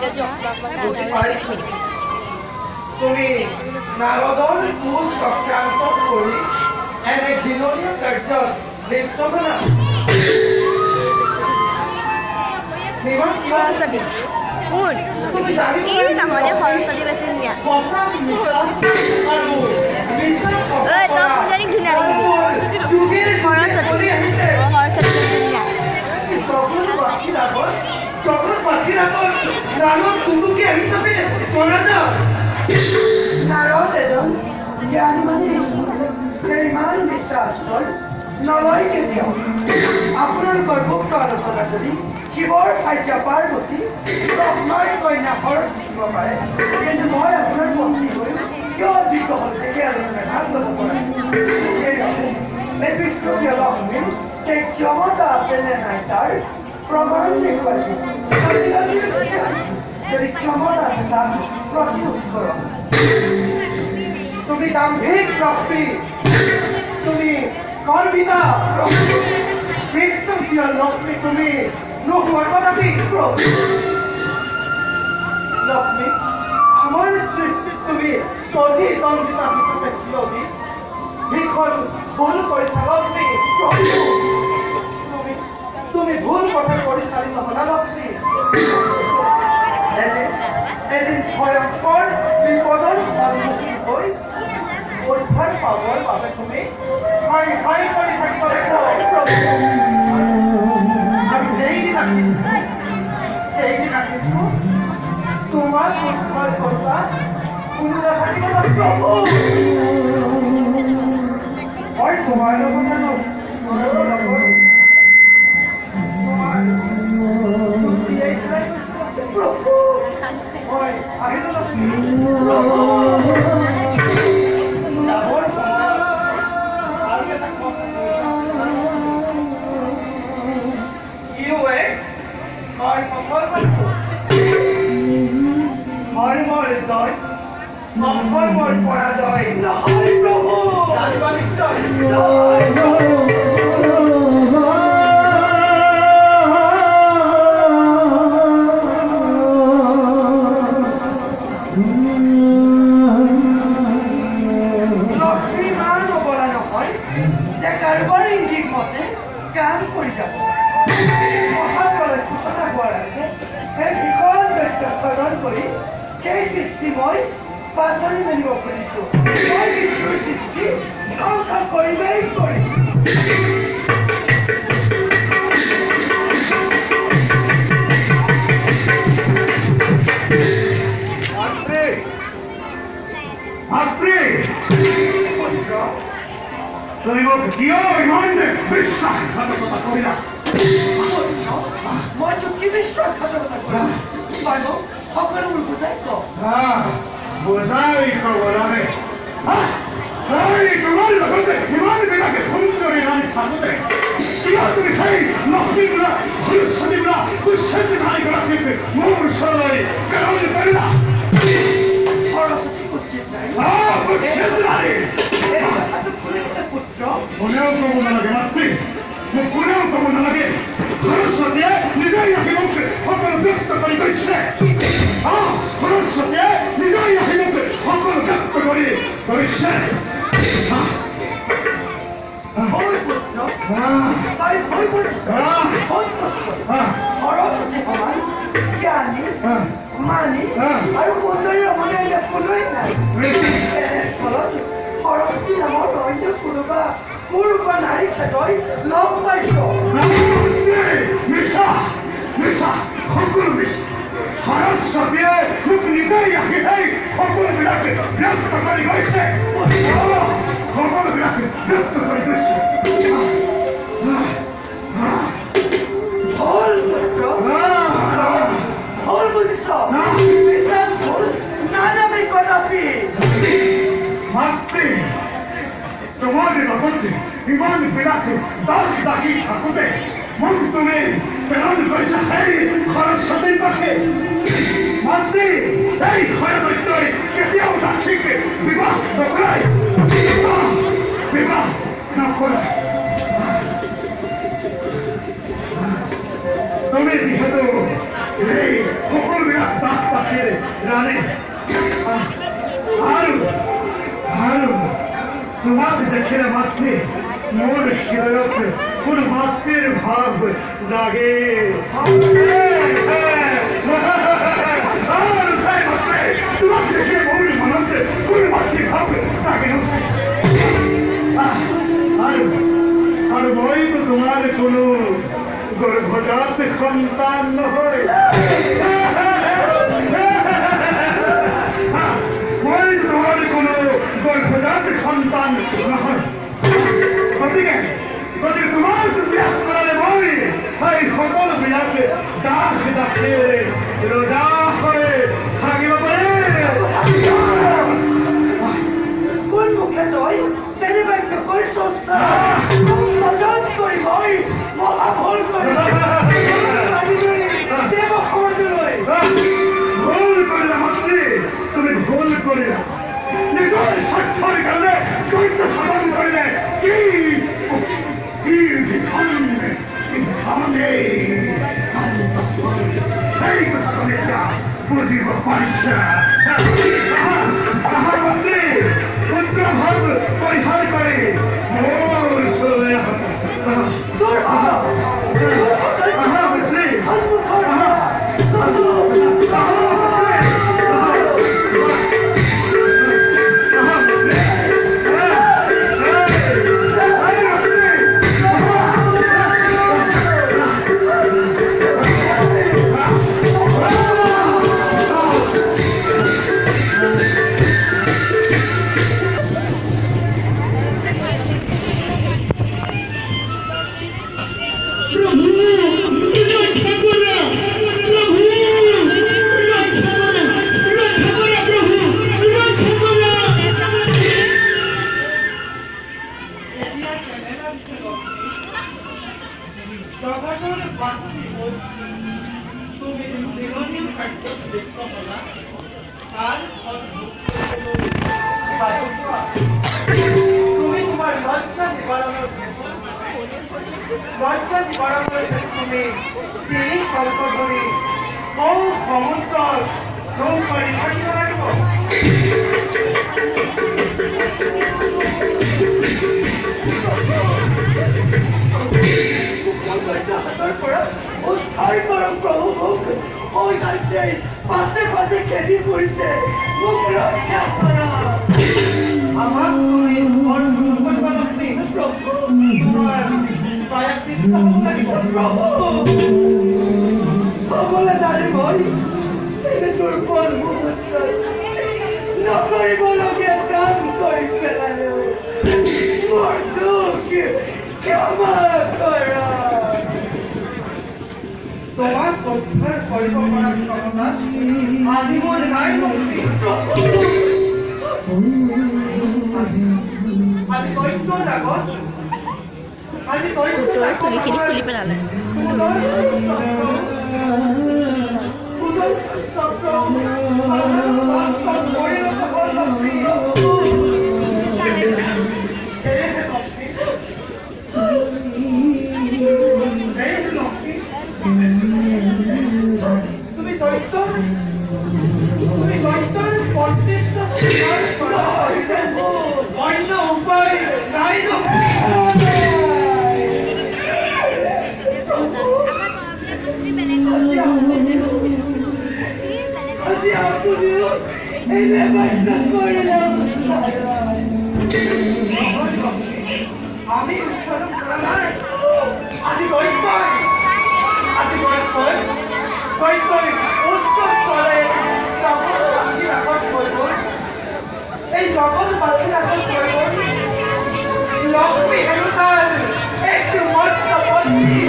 বুজি পাইছো তুমি নাৰদৰ কোচ চক্ৰান্ত কৰি এনে ঘৃণনীয় কাৰ্যত লিপ্ত হ'লা সৰস্বতী কোন এই ডাঙৰীয়া সৰস্বতী বেছি ধুনীয়া ঐ তই কোনজনীক ধুনীয়া দেখিবি সৰস্বতী সৰস্বতী বেছি ধুনীয়া চক্ৰৰ পাখিৰ আগত নাৰদ কুকুকে হিচাপে জনা যাওক নাৰদ এজন জ্ঞানী মানে ইমান বিশ্বাসৰ নলয় কেতিয়াও আপোনালোকৰ গুপ্ত আলোচনা যদি শিৱৰ ভাৰ্যা পাৰ্বতী ব্ৰহ্মাৰ কন্যা সৰস্বতী দিব পাৰে কিন্তু মই আপোনাৰ পত্নী হৈ কিয় যোগ্য হ'ল সেই আলোচনা ভাগ ল'ব পৰা এই বিষ্ণুপ্ৰিয় লক্ষ্মীৰ সেই ক্ষমতা আছে নে নাই তাৰ প্ৰমাণ দেখুৱাইছোঁ যদি ক্ষমতা আছে তাক প্ৰতিৰোধ কৰক তুমি দাম্ভিক লক্ষ্মী তুমি গর্বিতা কৃষ্ণপ্রিয় লক্ষ্মী তুমি নোহোৱাৰ কদাপি লক্ষ্মী আমাৰ সৃষ্টিত তুমি অধিদণ্ডিতা হিচাপে থিয় ভীষণ ভুল কৰিছা লক্ষ্মী তুমি ভুল পথে পৰিচালিত হ'লা লক্ষ্মী এদিন ভয়ংকৰ বিপদৰ সন্মুখীন হৈ উদ্ধাৰ পাবৰ বাবে তুমি হাই হাই কৰি থাকিব লাগিব আৰু সেইদিনা কিন্তু তোমাক উদ্ধাৰ কৰোৱা কোনো নাথাকিব না প্ৰভু মই তোমাৰ লগত নকৰোঁ তোমাৰ প্ৰভু মই আহিলোঁ লক্ষ্মী মঙ্গলময় পরাজয় নহয় প্রভু নিশ্চয় লক্ষ্মীমান নবলা নহয় যে কাৰোবাৰ ইংগিত মতে কাম কৰি যাব মহাকালে ঘোষণা হোৱাৰ আগতে সেই ভীষণ দৈত্যস্বৰণ কৰি সেই সৃষ্টি মই পাতনি মেলিব খুজিছোঁ মই বিষ্ণুৰ সৃষ্টি ধ্বংস কৰিমেই কৰিম তুমি মোক কিয় ইমান বিশ্বাসঘাতকতা কৰিলা মইতো কি বিশ্বাসঘাতকতা কৰিম বাৰু সকলোবোৰ বুজাই কওক বুজাই ক'ব লাগে তোমাৰ লগতে সিমানবিলাকে সুন্দৰী ৰাণী থাকোঁতে কিয় তুমি সেই লক্ষ্মী বোলা সৰস্বতী বোলা কুস্বতী ৰাণীগৰাকীক মোৰ ওচৰলৈ প্ৰেৰণ কৰিলা সৰস্বতী কুচিত নাই কুস্বতী ৰাণী পুত্ৰ কোনেও ক'ব নালাগে মাতৃ মোক কোনেও ক'ব নালাগে সৰস্বতীয়ে নিজেই আহি মোক সকলো ব্যক্ত কৰি গৈছে সৰস্বতীয়ে নিজেই আহি মোক সকলো ব্যক্ত কৰি গৈছে তাই ভয় কৰিছ সৰস্বতী সমান জ্ঞানী মানি আৰু সুন্দৰী ৰমণী আহিলে কোনোৱেই নাই ফলত সৰস্বতী নামৰ অন্য কোনোবা নাৰী ক্ষেত্ৰই লগ পাইছ মিছা মিছা সকলো মিছা সৰস্বতীয়ে মোক নিজেই আহি সেই সকলোবিলাকে ব্যক্ত কৰি গৈছে সকলোবিলাকে ব্যক্ত কৰি গৈছে ভুল পুত্ৰ ভুল বুজিছ বিশ্বাস ভুল নাযাবি কদাপি মাতৃ তোমাৰ লগতে ইমানবিলাকে দাগ দাগি থাকোঁতে মোক তুমি প্ৰেৰণ কৰিছা সেই সৰস্বতীৰ পাশে মাতৃ এই সৰস্বতীয়ে কেতিয়াও দাসীক বিবাহ নকৰাই বিবাহ নকৰাই তুমি যিহেতু এই সকলোবিলাক দাস পারি আর তোমাকে দেখে না মাত্রে মোর হৃদয়তে কোন মাতৃর ভাব জাগে তোমাকে দেখে মোর মনতে কোন মাতৃ ভাব জাগে আর বই তো তোমার কোন গর্ভজাত সন্তান নয় বই তোমার কোন গর্ভজাত সন্তান নয় গতিকে তোমার বিয়াস করালে বই এই সকল বিলাসে দাস দাসে রোজা হয়ে থাকিব পারে কোন মুখে তই তেনে ব্যক্ত কৰি সস্তা সজন কৰি মই মহাভুল কৰি দেৱ সমাজলৈ ভুল করিলা মাত্রে তুমি ভুল করিলা নিজের স্বার্থের কারণে দৈত্য সাধন করিলে কি সামনে এই কথা তুমি বুঝিব পারিস তাহার মধ্যে উগ্রভাব পরিহার করে মোর দূর হও তুমি তোমার লজ্জা নিবারণের তুমি তিনি কল্প করি বহু ক্ষমতার নৌকারি থাকিব লাগিব হাতৰ পৰা উদ্ধাৰ কৰক প্ৰভু মোক মই তাতে পাছে পাছে খেদি কৰিছে মোক ৰক্ষা কৰা আমাক তুমি প্ৰভু তোমাৰ প্ৰায়শ্চিত্ত হ'ব লাগিব প্ৰভু হ'বলৈ জানিব এই দুৰ্বল মুহূৰ্তত নকৰিবলগীয়া কাম কৰি পেলালে মোৰ দুখ ক্ষমা কৰা তোমার উদ্ধার কৰিব পৰা ক্ষমতা আজি মোৰ নাই মন্ত্ৰী আজি দৈত্যৰ আগত আজি পুতৈ চুলিখিনি খুলি পেলালে তুমি দৈত্য প্রত্যেকটা অন্য উপায় নাই আজি আপুনিও এই ব্যাপারটা করলাম আমি উচ্চারণ করা নাই আজি দৈত্যই উচ্চস্তরে জগৎ শান্তি রাখত করব এই জগৎ বাঁধি রাখত করব লক্ষ্মী হেরুতার একটু মধ্যপন্থী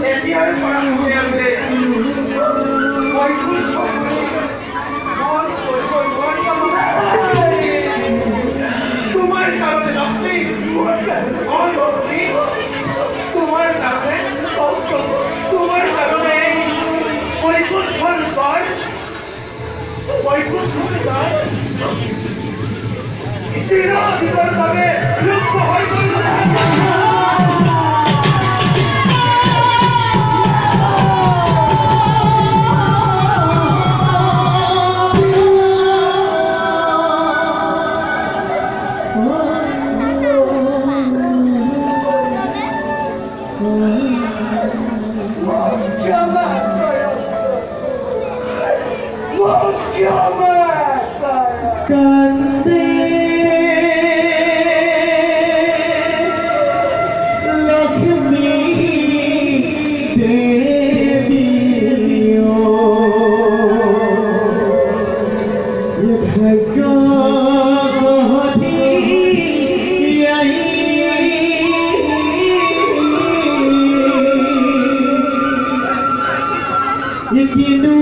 এতিয়াৰ পৰা মুখে তোমার কারণে লক্ষ্মী তোমার কারণে তোমার কারণে বৈকুণ্ঠর চিৰদিনৰ বাবে লুপ্ত হৈ গ'ল। Cande Lakshmi Devi Ye bhagya kahati yahi Ye kinu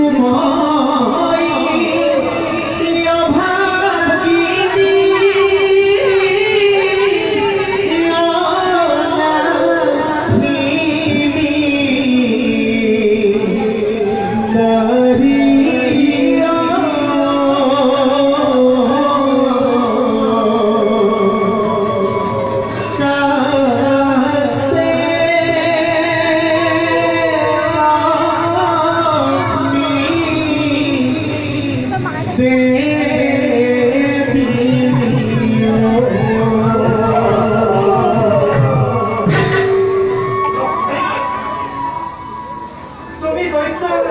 তুমি দৈত্যৰ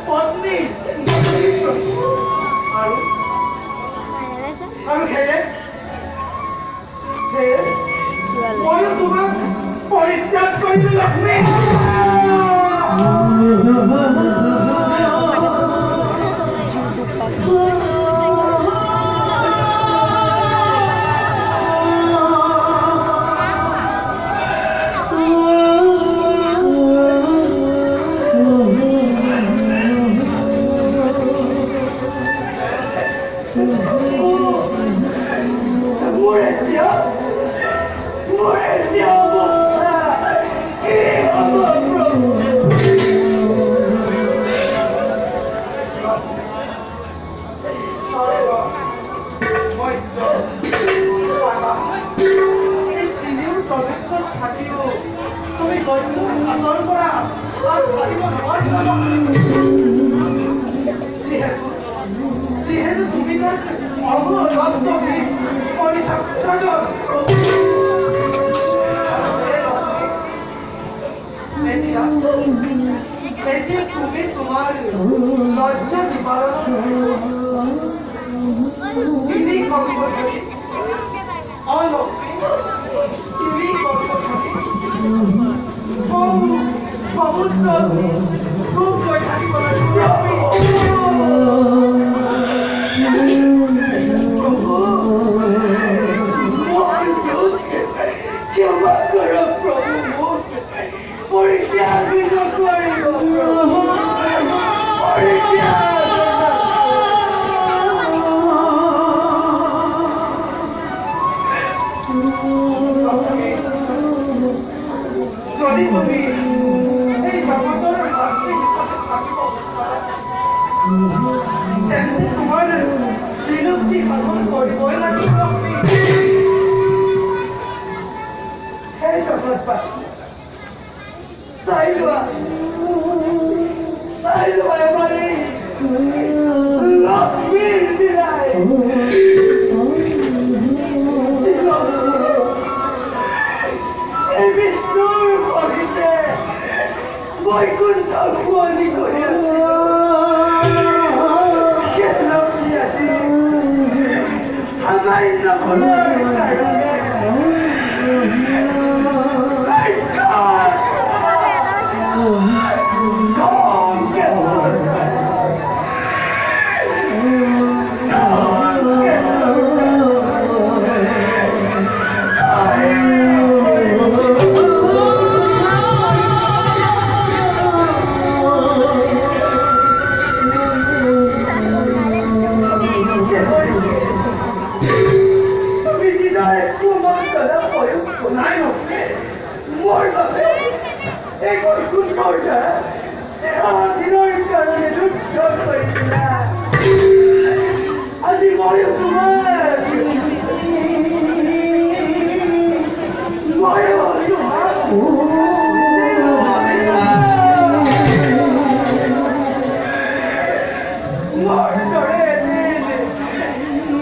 পত্নী আৰু সেয়ে ময়ো তোমাক পৰিত্যাগ কৰিলো লক্ষ্মী। মোৰ এতিয়া অৱস্থা কি হ'ব প্ৰভু? তুমি দৈত্যৰ হাতৰ পৰা হাত ধৰিব নোৱাৰিবা। যিহেতু তুমি তাক অমূল্য দি পৰিচাৰ্যজন এতিয়া তুমি তোমাৰ লজ্জা নিবাৰণ তিনি কল্প থাকি তিনি কল্প থাকি সমুদ্ৰত খুব গৈ থাকিব লাগিব। ক্ষমা কৰ প্ৰভু, মোক পৰিত্যাগ নকৰিব প্ৰভু, পৰিত্যাগ। যদি তুমি এই জগতৰ মাতৃ হিচাপে থাকিব বিচাৰা তেন্তে তোমাৰ বিলুপ্তি সাধন কৰিবই লাগিব। সেই জগতবাসী চাই লোৱা এবাৰে লক্ষ্মীৰ বিলাই এই বিষ্ণুৰ সহিতে বৈকুণ্ঠ শুৱনি কৰি আছিল সামান্য ভুলৰ কাৰণে। মোৰ বাবে এই বৈকুণ্ঠৰ দ্বাৰা চিৰদিনৰ কাৰণে যুদ্ধ কৰিছিলা। আজি ময়ো তোমাৰ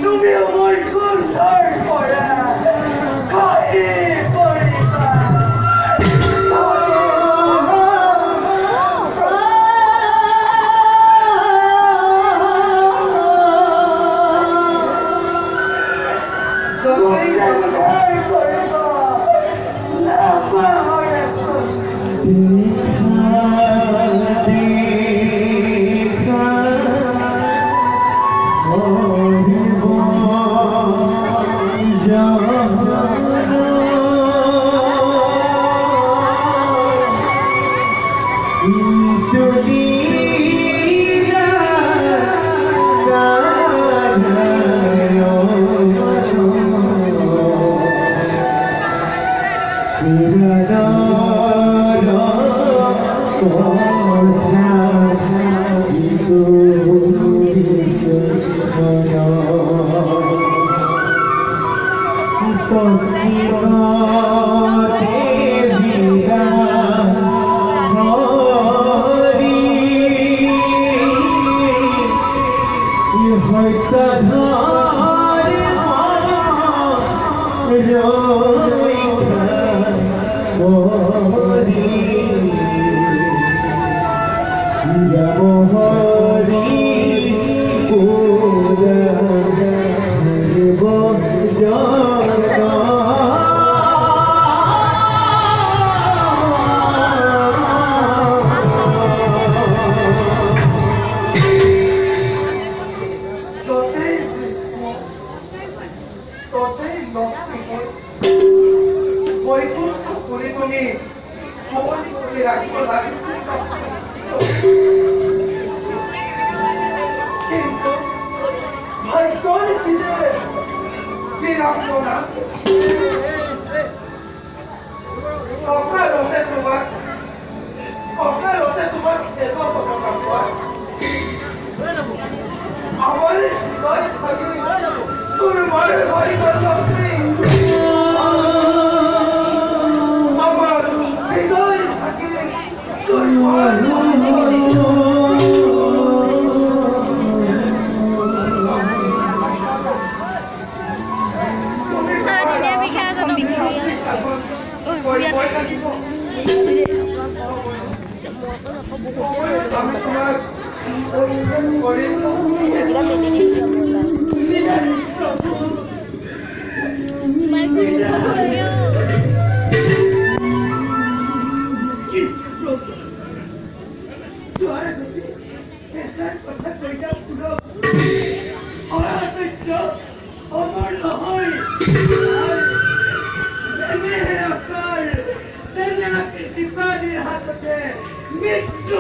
তুমি আমার কোনটার পড়া খাই পড়িবা যতই ব্যবহার করবা না পাওয়ার বৈকুণ্ঠ করে তুমি বলি করে রাখিব লাগিছে কিন্তু ভাগ্যর কি যে বিড়ম্বনা অকারণে তোমার এত অপকার হয় আমার হৃদয় থাকে সুরমার ভয় করলগ্নি আমার হৃদয় থাকে সুরমার আমি তোমার মৃত্যু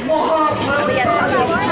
মহা